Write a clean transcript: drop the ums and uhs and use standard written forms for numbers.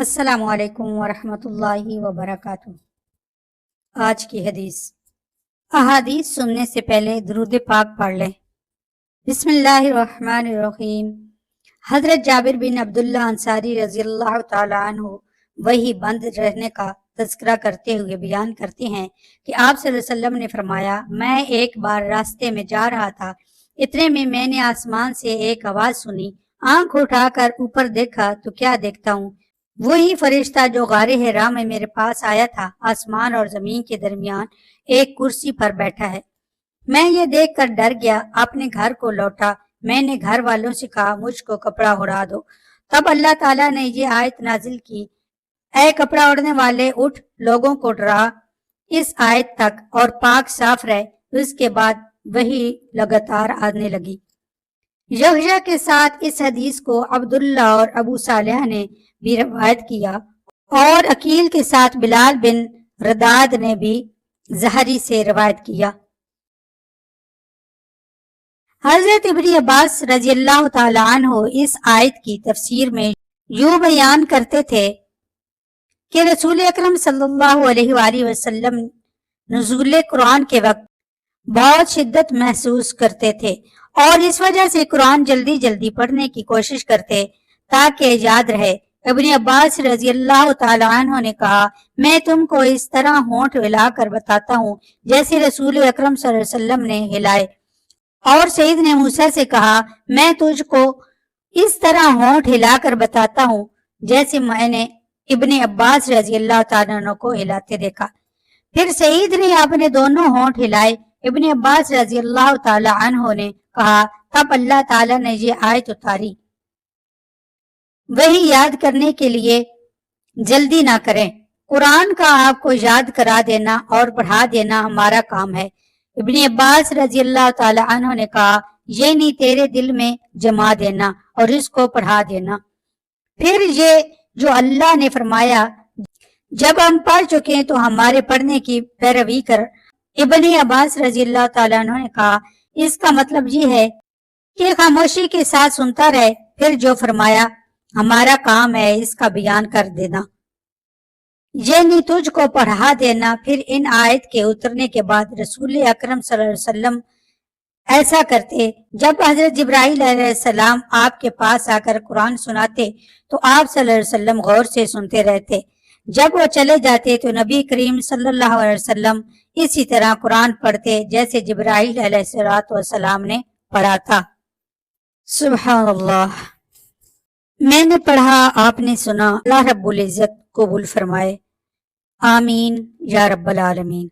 السلام علیکم ورحمۃ اللہ وبرکاتہ۔ آج کی حدیث۔ احادیث سننے سے پہلے درود پاک پڑھ لیں۔ بسم اللہ الرحمن الرحیم۔ حضرت جابر بن عبداللہ انصاری رضی اللہ تعالی عنہ وحی بند رہنے کا تذکرہ کرتے ہوئے بیان کرتے ہیں کہ آپ صلی اللہ علیہ وسلم نے فرمایا، میں ایک بار راستے میں جا رہا تھا، اتنے میں نے آسمان سے ایک آواز سنی، آنکھ اٹھا کر اوپر دیکھا تو کیا دیکھتا ہوں، وہی فرشتہ جو غار حرا میں میرے پاس آیا تھا، آسمان اور زمین کے درمیان ایک کرسی پر بیٹھا ہے۔ میں یہ دیکھ کر ڈر گیا، اپنے گھر کو لوٹا، میں نے گھر والوں سے کہا مجھ کو کپڑا اڑا دو۔ تب اللہ تعالیٰ نے یہ آیت نازل کی، اے کپڑا اڑنے والے اٹھ، لوگوں کو ڈرا، اس آیت تک اور پاک صاف رہے۔ اس کے بعد وہی لگاتار آنے لگی۔ یحییٰ کے ساتھ اس حدیث کو عبداللہ اور ابو صالح نے بھی روایت کیا، اور عقیل کے ساتھ بلال بن رداد نے بھی زہری سے روایت کیا۔ حضرت ابن عباس رضی اللہ تعالی عنہ اس آیت کی تفسیر میں یوں بیان کرتے تھے کہ رسول اکرم صلی اللہ علیہ وآلہ وسلم نزول قرآن کے وقت بہت شدت محسوس کرتے تھے، اور اس وجہ سے قرآن جلدی جلدی پڑھنے کی کوشش کرتے تاکہ یاد رہے۔ ابن عباس رضی اللہ تعالی عنہ نے کہا، میں تم کو اس طرح ہونٹ ہلا کر بتاتا ہوں جیسے رسول اکرم صلی اللہ علیہ وسلم نے ہلائے، اور سعید نے موسیٰ سے کہا، میں تجھ کو اس طرح ہونٹ ہلا کر بتاتا ہوں جیسے میں نے ابن عباس رضی اللہ تعالیٰ عنہ کو ہلاتے دیکھا۔ پھر سعید نے اپنے دونوں ہونٹ ہلائے، ابن عباس رضی اللہ تعالیٰ عنہ نے کہا، تب اللہ تعالیٰ نے یہ آیت اتاری، وہی یاد کرنے کے لیے جلدی نہ کریں، قرآن کا آپ کو یاد کرا دینا اور پڑھا دینا ہمارا کام ہے۔ ابن عباس رضی اللہ تعالی عنہ نے کہا، یہ نہیں تیرے دل میں جما دینا اور اس کو پڑھا دینا۔ پھر یہ جو اللہ نے فرمایا، جب ہم پڑھ چکے تو ہمارے پڑھنے کی پیروی کر۔ ابن عباس رضی اللہ تعالیٰ عنہ نے کہا، اس کا مطلب یہ ہے کہ خاموشی کے ساتھ سنتا رہے۔ پھر جو فرمایا، ہمارا کام ہے اس کا بیان کر دینا، یہ نہیں تجھ کو پڑھا دینا۔ پھر ان آیت کے اترنے کے بعد رسول اکرم صلی اللہ علیہ وسلم ایسا کرتے، جب حضرت جبرائیل علیہ السلام آپ کے پاس آ کر قرآن سناتے تو آپ صلی اللہ علیہ وسلم غور سے سنتے رہتے، جب وہ چلے جاتے تو نبی کریم صلی اللہ علیہ وسلم اسی طرح قرآن پڑھتے جیسے جبرائیل علیہ السلام نے پڑھا تھا۔ سبحان اللہ۔ میں نے پڑھا، آپ نے سنا، اللہ رب العزت قبول فرمائے، آمین یا رب العالمین۔